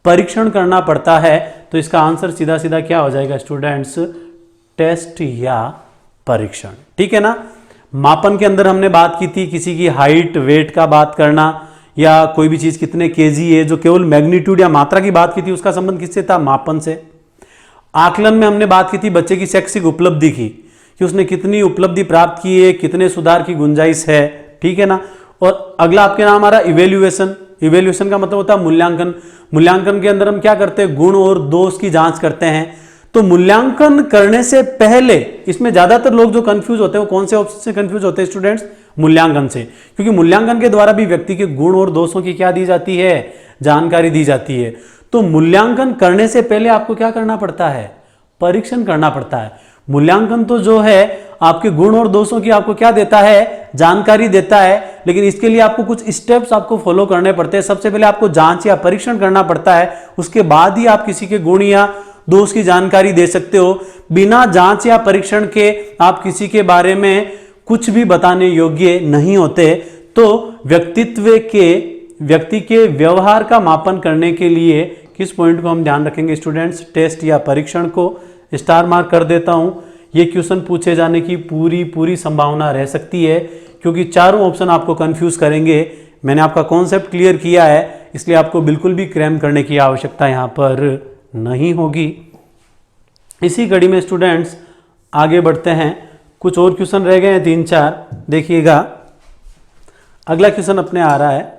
परीक्षण करना पड़ता है। तो इसका आंसर सीधा सीधा क्या हो जाएगा स्टूडेंट्स? टेस्ट या परीक्षण। ठीक है ना। मापन के अंदर हमने बात की थी किसी की हाइट वेट का बात करना, या कोई भी चीज कितने केजी है, जो केवल मैग्नीट्यूड या मात्रा की बात की थी, उसका संबंध किससे था? मापन से। आकलन में हमने बात की थी बच्चे की शैक्षिक उपलब्धि की, कि उसने कितनी उपलब्धि प्राप्त की है, कितने सुधार की गुंजाइश है। ठीक है ना। और अगला आपके नाम आ रहा इवेल्युएशन। इवेल्युएशन का मतलब होता है मूल्यांकन। मूल्यांकन के अंदर हम क्या करते हैं? गुण और दोष की जांच करते हैं। तो मूल्यांकन करने से पहले, इसमें ज्यादातर लोग जो कंफ्यूज होते हैं वो कौन से ऑप्शन से कंफ्यूज होते हैं स्टूडेंट्स? मूल्यांकन से। क्योंकि मूल्यांकन के द्वारा भी व्यक्ति के गुण और दोषों की क्या दी जाती है? जानकारी दी जाती है। तो मूल्यांकन करने से पहले आपको क्या करना पड़ता है? परीक्षण करना पड़ता है। मूल्यांकन तो जो है आपके गुण और दोषों की आपको क्या देता है? जानकारी देता है। लेकिन इसके लिए आपको कुछ स्टेप्स आपको फॉलो करने पड़ते हैं। सबसे पहले आपको जांच या परीक्षण करना पड़ता है, उसके बाद ही आप किसी के गुण या दोष की जानकारी दे सकते हो। बिना जांच या परीक्षण के आप किसी के बारे में कुछ भी बताने योग्य नहीं होते। तो व्यक्ति के व्यवहार का मापन करने के लिए किस पॉइंट को हम ध्यान रखेंगे स्टूडेंट्स? टेस्ट या परीक्षण को। स्टार मार्क कर देता हूं। ये क्वेश्चन पूछे जाने की पूरी संभावना रह सकती है, क्योंकि चारों ऑप्शन आपको कंफ्यूज करेंगे। मैंने आपका कॉन्सेप्ट क्लियर किया है, इसलिए आपको बिल्कुल भी क्रैम करने की आवश्यकता यहां पर नहीं होगी। इसी कड़ी में स्टूडेंट्स आगे बढ़ते हैं। कुछ और क्वेश्चन रह गए हैं 3-4, देखिएगा। अगला क्वेश्चन अपने आ रहा है,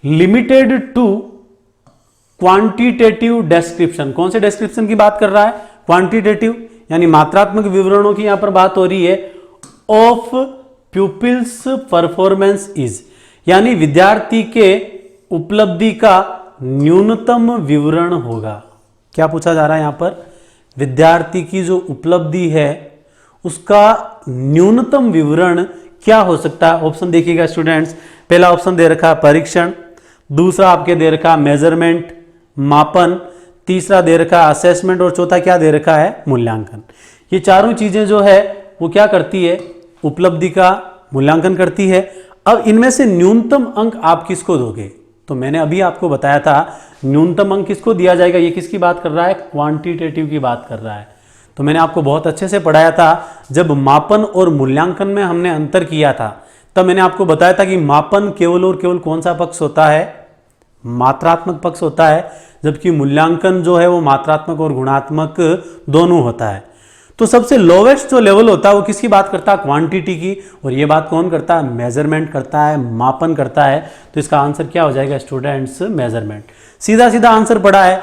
लिमिटेड टू क्वांटिटेटिव डिस्क्रिप्शन। कौन से डिस्क्रिप्शन की बात कर रहा है? क्वांटिटेटिव, यानी मात्रात्मक विवरणों की यहां पर बात हो रही है। ऑफ प्यूपिल्स परफॉर्मेंस इज, यानी विद्यार्थी के उपलब्धि का न्यूनतम विवरण होगा। क्या पूछा जा रहा है यहां पर? विद्यार्थी की जो उपलब्धि है उसका न्यूनतम विवरण क्या हो सकता है? ऑप्शन देखिएगा स्टूडेंट्स। पहला ऑप्शन दे रखा है परीक्षण, दूसरा आपके दे रखा मेजरमेंट मापन, तीसरा दे रखा असेसमेंट, और चौथा क्या दे रखा है? मूल्यांकन। ये चारों चीजें जो है वो क्या करती है? उपलब्धि का मूल्यांकन करती है। अब इनमें से न्यूनतम अंक आप किसको दोगे? तो मैंने अभी आपको बताया था न्यूनतम अंक किसको दिया जाएगा। ये किसकी बात कर रहा है? क्वांटिटेटिव की बात कर रहा है। तो मैंने आपको बहुत अच्छे से पढ़ाया था, जब मापन और मूल्यांकन में हमने अंतर किया था तब मैंने आपको बताया था कि मापन केवल और केवल कौन सा पक्ष होता है? मात्रात्मक पक्ष होता है, जबकि मूल्यांकन जो है वो मात्रात्मक और गुणात्मक दोनों होता है। तो सबसे लोवेस्ट जो लेवल होता है वो किसकी बात करता है? क्वांटिटी की। और ये बात कौन करता है? मेजरमेंट करता है, मापन करता है। तो इसका आंसर क्या हो जाएगा स्टूडेंट्स? मेजरमेंट। सीधा सीधा आंसर पड़ा है।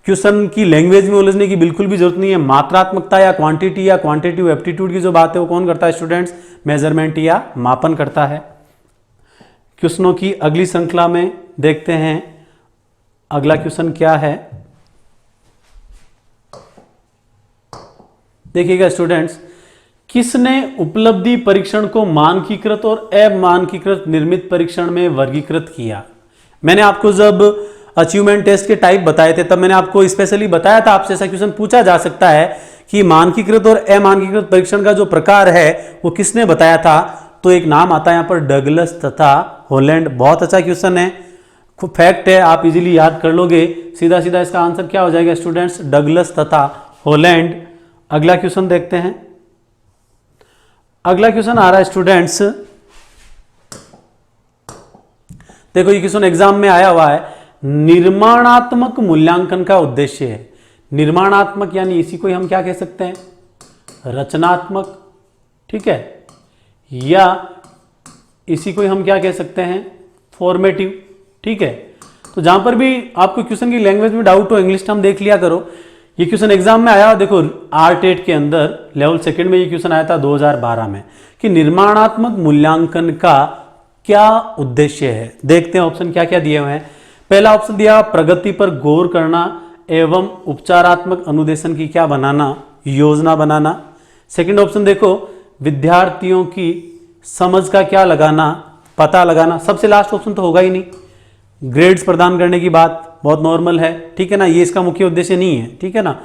क्वेश्चन की लैंग्वेज में उलझने की बिल्कुल भी जरूरत नहीं है। मात्रात्मकता या क्वांटिटी या क्वांटिटिव एप्टीट्यूड की जो बात है वो कौन करता है स्टूडेंट्स? मेजरमेंट या मापन करता है। क्वेश्चनों की अगली श्रृंखला में देखते हैं अगला क्वेश्चन क्या है। देखिएगा स्टूडेंट्स, किसने उपलब्धि परीक्षण को मानकीकृत और अमानकीकृत निर्मित परीक्षण में वर्गीकृत किया? मैंने आपको जब अचीवमेंट टेस्ट के टाइप बताए थे तब मैंने आपको स्पेशली बताया था, आपसे ऐसा क्वेश्चन पूछा जा सकता है कि मानकीकृत और अमानकीकृत परीक्षण का जो प्रकार है वो किसने बताया था। तो एक नाम आता है यहां पर, डगलस तथा हॉलैंड। बहुत अच्छा क्वेश्चन है, फैक्ट है, आप इजीली याद कर लोगे। सीधा सीधा इसका आंसर क्या हो जाएगा स्टूडेंट्स? डगलस तथा हॉलैंड। अगला क्वेश्चन देखते हैं। अगला क्वेश्चन आ रहा है स्टूडेंट्स, देखो ये क्वेश्चन एग्जाम में आया हुआ है। निर्माणात्मक मूल्यांकन का उद्देश्य है। निर्माणात्मक यानी इसी को हम क्या कह सकते हैं? रचनात्मक, ठीक है, या इसी को हम क्या कह सकते हैं? फॉर्मेटिव, ठीक है। तो जहां पर भी आपको क्वेश्चन की लैंग्वेज में डाउट हो, इंग्लिश टर्म देख लिया करो। ये क्वेश्चन एग्जाम में आया, देखो आरटेट के अंदर लेवल सेकंड में ये क्वेश्चन आया था 2012 में कि निर्माणात्मक मूल्यांकन का क्या उद्देश्य है। देखते हैं ऑप्शन क्या क्या दिए हुए हैं। पहला ऑप्शन दिया प्रगति पर गौर करना एवं उपचारात्मक अनुदेशन की क्या बनाना, योजना बनाना। सेकंड ऑप्शन देखो विद्यार्थियों की समझ का क्या लगाना, पता लगाना। सबसे लास्ट ऑप्शन तो होगा ही नहीं, ग्रेड्स प्रदान करने की बात बहुत नॉर्मल है, ठीक है ना, ये इसका मुख्य उद्देश्य नहीं है, ठीक है ना।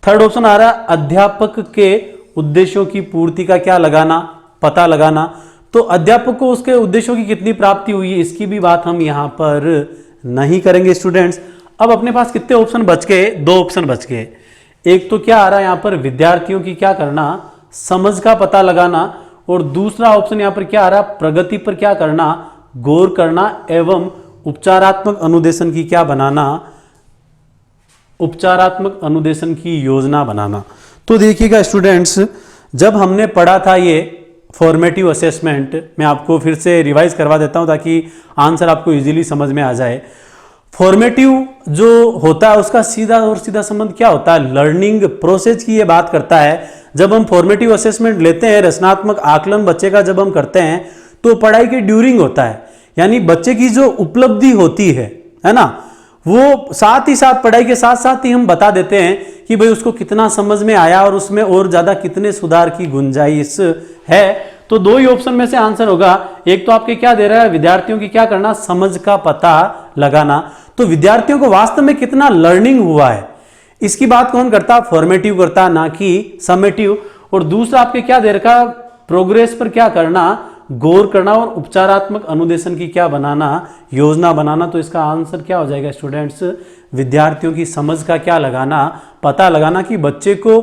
थर्ड ऑप्शन आ रहा है अध्यापक के उद्देश्यों की पूर्ति का क्या लगाना, पता लगाना। तो अध्यापक को उसके उद्देश्यों की कितनी प्राप्ति हुई है इसकी भी बात हम यहां पर नहीं करेंगे स्टूडेंट्स। अब अपने पास कितने ऑप्शन बच गए, 2 ऑप्शन बच गए। एक तो क्या आ रहा है यहां पर विद्यार्थियों की क्या करना, समझ का पता लगाना, और दूसरा ऑप्शन यहां पर क्या आ रहा है प्रगति पर क्या करना, गौर करना एवं उपचारात्मक अनुदेशन की क्या बनाना, उपचारात्मक अनुदेशन की योजना बनाना। तो देखिएगा स्टूडेंट्स, जब हमने पढ़ा था ये फॉर्मेटिव असेसमेंट, मैं आपको फिर से रिवाइज करवा देता हूं ताकि आंसर आपको इजीली समझ में आ जाए। फॉर्मेटिव जो होता है उसका सीधा और सीधा संबंध क्या होता है, लर्निंग प्रोसेस की ये बात करता है। जब हम फॉर्मेटिव असेसमेंट लेते हैं, रचनात्मक आकलन बच्चे का जब हम करते हैं तो पढ़ाई के ड्यूरिंग होता है, यानी बच्चे की जो उपलब्धि होती है ना, वो साथ ही साथ पढ़ाई के साथ साथ ही हम बता देते हैं कि भाई उसको कितना समझ में आया और उसमें और ज्यादा कितने सुधार की गुंजाइश है। तो 2 ही ऑप्शन में से आंसर होगा। एक तो आपके क्या दे रहा है, विद्यार्थियों की क्या करना, समझ का पता लगाना। तो विद्यार्थियों को वास्तव में कितना लर्निंग हुआ है इसकी बात कौन करता, फॉर्मेटिव करता, ना कि समेटिव। और दूसरा आपके क्या दे रखा, प्रोग्रेस पर क्या करना, गौर करना, और उपचारात्मक अनुदेशन की क्या बनाना, योजना बनाना। तो इसका आंसर क्या हो जाएगा स्टूडेंट्स, विद्यार्थियों की समझ का क्या लगाना, पता लगाना कि बच्चे को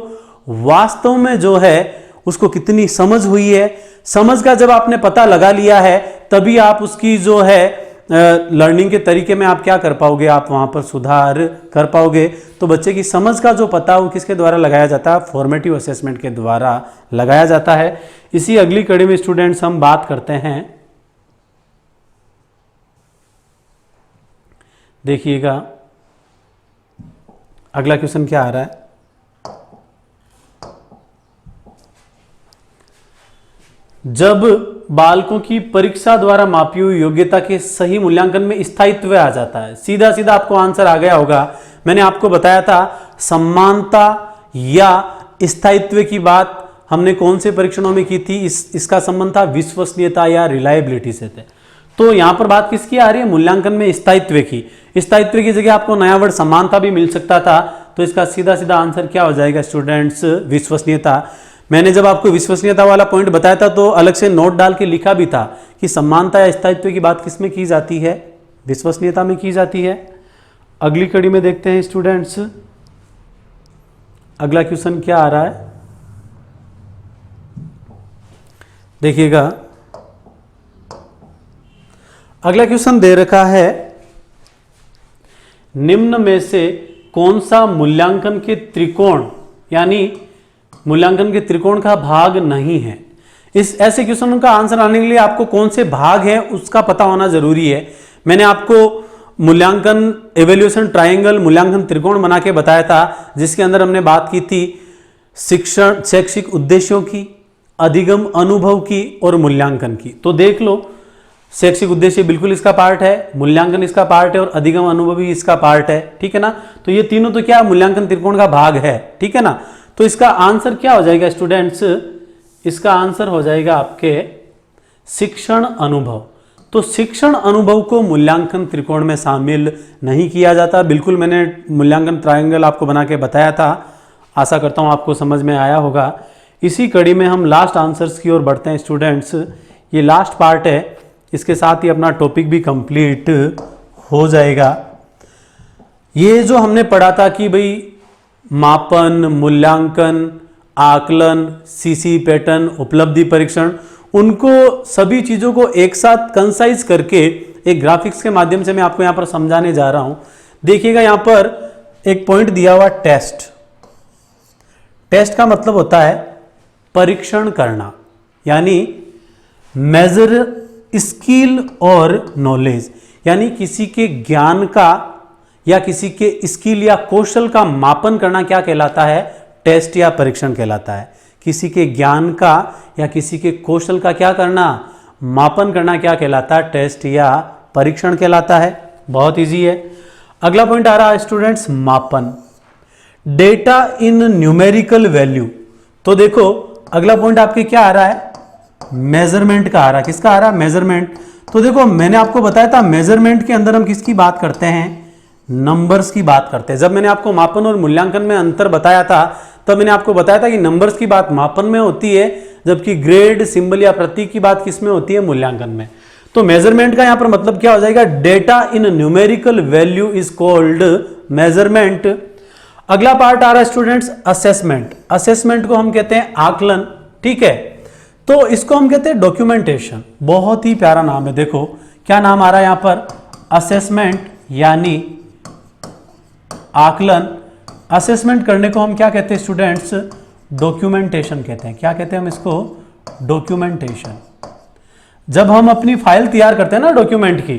वास्तव में जो है उसको कितनी समझ हुई है। समझ का जब आपने पता लगा लिया है तभी आप उसकी जो है लर्निंग के तरीके में आप क्या कर पाओगे, आप वहां पर सुधार कर पाओगे। तो बच्चे की समझ का जो पता वो किसके द्वारा लगाया जाता है, फॉर्मेटिव असेसमेंट के द्वारा लगाया जाता है। इसी अगली कड़ी में स्टूडेंट्स हम बात करते हैं, देखिएगा अगला क्वेश्चन क्या आ रहा है। जब बालकों की परीक्षा द्वारा मापी हुई योग्यता के सही मूल्यांकन में स्थायित्व आ जाता है, सीधा सीधा आपको आंसर आ गया होगा। मैंने आपको बताया था समानता या स्थायित्व की बात हमने कौन से परीक्षणों में की थी, इसका संबंध था विश्वसनीयता या रिलायबिलिटी से थे। तो यहां पर बात किसकी आ रही है, मूल्यांकन में स्थायित्व की। स्थायित्व की जगह आपको नया वर्ड समानता भी मिल सकता था। तो इसका सीधा सीधा आंसर क्या हो जाएगा स्टूडेंट्स, विश्वसनीयता। मैंने जब आपको विश्वसनीयता वाला पॉइंट बताया था तो अलग से नोट डाल के लिखा भी था कि समानता या स्थायित्व की बात किसमें की जाती है, विश्वसनीयता में की जाती है। अगली कड़ी में देखते हैं स्टूडेंट्स, अगला क्वेश्चन क्या आ रहा है, देखिएगा अगला क्वेश्चन दे रखा है, निम्न में से कौन सा मूल्यांकन के त्रिकोण यानी मूल्यांकन के त्रिकोण का भाग नहीं है। इस ऐसे क्वेश्चन का आंसर आने के लिए आपको कौन से भाग हैं उसका पता होना जरूरी है। मैंने आपको मूल्यांकन एवेल्यूएशन ट्रायंगल मूल्यांकन त्रिकोण बना के बताया था, जिसके अंदर हमने बात की थी शिक्षण शैक्षिक उद्देश्यों की, अधिगम अनुभव की और मूल्यांकन की। तो देख लो, शैक्षिक उद्देश्य बिल्कुल इसका पार्ट है, मूल्यांकन इसका पार्ट है और अधिगम अनुभव भी इसका पार्ट है, ठीक है ना। तो ये तीनों तो क्या मूल्यांकन त्रिकोण का भाग है, ठीक है ना। तो इसका आंसर क्या हो जाएगा स्टूडेंट्स, इसका आंसर हो जाएगा आपके शिक्षण अनुभव। तो शिक्षण अनुभव को मूल्यांकन त्रिकोण में शामिल नहीं किया जाता। बिल्कुल मैंने मूल्यांकन ट्रायंगल आपको बना के बताया था, आशा करता हूं आपको समझ में आया होगा। इसी कड़ी में हम लास्ट आंसर्स की ओर बढ़ते हैं स्टूडेंट्स। ये लास्ट पार्ट है, इसके साथ ही अपना टॉपिक भी कंप्लीट हो जाएगा। ये जो हमने पढ़ा था कि भाई मापन, मूल्यांकन, आकलन, सीसी पैटर्न, उपलब्धि परीक्षण, उनको सभी चीजों को एक साथ कंसाइज करके एक ग्राफिक्स के माध्यम से मैं आपको यहां पर समझाने जा रहा हूं। देखिएगा यहां पर एक पॉइंट दिया हुआ टेस्ट। टेस्ट का मतलब होता है परीक्षण करना, यानी मेजर स्किल और नॉलेज, यानी किसी के ज्ञान का या किसी के स्किल या कौशल का मापन करना क्या कहलाता है, टेस्ट या परीक्षण कहलाता है। किसी के ज्ञान का या किसी के कौशल का क्या करना, मापन करना क्या कहलाता है, टेस्ट या परीक्षण कहलाता है। बहुत इजी है। अगला पॉइंट आ रहा है स्टूडेंट्स, मापन, डेटा इन न्यूमेरिकल वैल्यू। तो देखो अगला पॉइंट आपके क्या आ रहा है, मेजरमेंट का आ रहा है। किसका आ रहा है? मेजरमेंट। तो देखो मैंने आपको बताया था मेजरमेंट के अंदर हम किसकी बात करते हैं? नंबर्स की बात करते हैं। जब मैंने आपको मापन और मूल्यांकन में अंतर बताया था तब मैंने आपको बताया था कि नंबर्स की बात मापन में होती है, जबकि ग्रेड, सिंबल या प्रतीक की बात किस में होती है? मूल्यांकन में। तो मेजरमेंट का यहां पर मतलब क्या हो जाएगा? Data in numerical value is called measurement. अगला पार्ट आ रहा है स्टूडेंट्स असेसमेंट। असेसमेंट को हम कहते हैं आकलन, ठीक है। तो इसको हम कहते हैं डॉक्यूमेंटेशन। बहुत ही प्यारा नाम है, देखो क्या नाम आ रहा है यहां पर? असेसमेंट यानी आकलन। असेसमेंट करने को हम क्या कहते हैं स्टूडेंट्स? डॉक्यूमेंटेशन कहते हैं। क्या कहते हैं हम इसको? डॉक्यूमेंटेशन। जब हम अपनी फाइल तैयार करते हैं ना डॉक्यूमेंट की,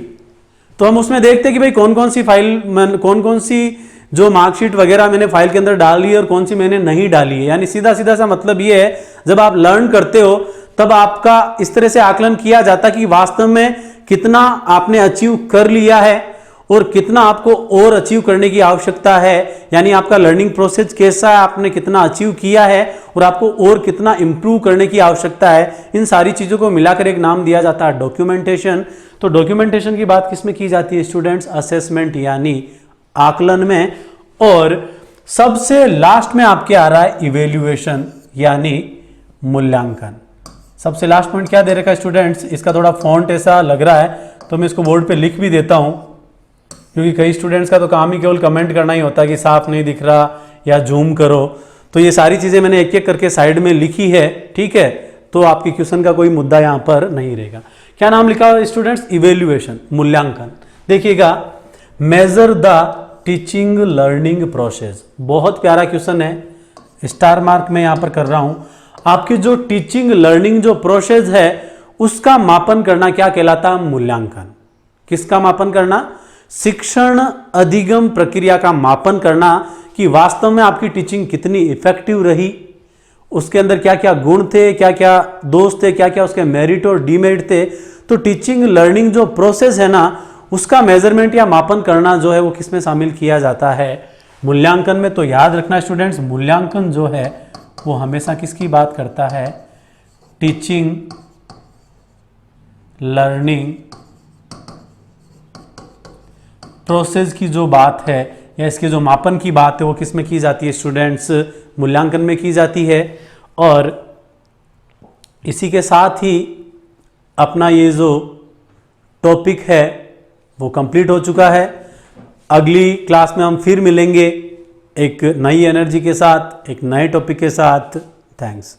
तो हम उसमें देखते हैं कि भाई कौन कौन सी फाइल, कौन कौन सी जो मार्कशीट वगैरह मैंने फाइल के अंदर डाली है और कौन सी मैंने नहीं डाली है। यानी सीधा सीधा सा मतलब ये है, जब आप लर्न करते हो तब आपका इस तरह से आकलन किया जाता कि वास्तव में कितना आपने अचीव कर लिया है और कितना आपको और अचीव करने की आवश्यकता है। यानी आपका लर्निंग प्रोसेस कैसा है, आपने कितना अचीव किया है और आपको और कितना इंप्रूव करने की आवश्यकता है। इन सारी चीजों को मिलाकर एक नाम दिया जाता है डॉक्यूमेंटेशन। तो डॉक्यूमेंटेशन की बात किसमें की जाती है स्टूडेंट्स? असेसमेंट यानी आकलन में। और सबसे लास्ट में आपके आ रहा है इवेल्युएशन यानी मूल्यांकन। सबसे लास्ट पॉइंट क्या दे रखा है स्टूडेंट्स? इसका थोड़ा फॉन्ट ऐसा लग रहा है तो मैं इसको बोर्ड पे लिख भी देता हूं, क्योंकि कई स्टूडेंट्स का तो काम ही केवल कमेंट करना ही होता है कि साफ नहीं दिख रहा या जूम करो। तो ये सारी चीजें मैंने एक एक करके साइड में लिखी है, ठीक है। तो आपकी क्वेश्चन का कोई मुद्दा यहां पर नहीं रहेगा। क्या नाम लिखा हुआ स्टूडेंट्स? इवेल्युएशन, मूल्यांकन। देखिएगा, measure the teaching learning process. बहुत प्यारा क्वेश्चन है, स्टार मार्क में यहां पर कर रहा हूं। आपकी जो टीचिंग लर्निंग जो प्रोसेस है उसका मापन करना क्या कहलाता है? मूल्यांकन। किसका मापन करना? शिक्षण अधिगम प्रक्रिया का मापन करना कि वास्तव में आपकी टीचिंग कितनी इफेक्टिव रही, उसके अंदर क्या क्या गुण थे, क्या क्या दोष थे, क्या क्या उसके मेरिट और डीमेरिट थे। तो टीचिंग लर्निंग जो प्रोसेस है ना, उसका मेजरमेंट या मापन करना जो है वो किसमें शामिल किया जाता है? मूल्यांकन में। तो याद रखना स्टूडेंट्स, मूल्यांकन जो है वो हमेशा किसकी बात करता है? टीचिंग लर्निंग प्रोसेस की जो बात है या इसके जो मापन की बात है वो किस में की जाती है स्टूडेंट्स? मूल्यांकन में की जाती है। और इसी के साथ ही अपना ये जो टॉपिक है वो कंप्लीट हो चुका है। अगली क्लास में हम फिर मिलेंगे एक नई एनर्जी के साथ, एक नए टॉपिक के साथ। थैंक्स।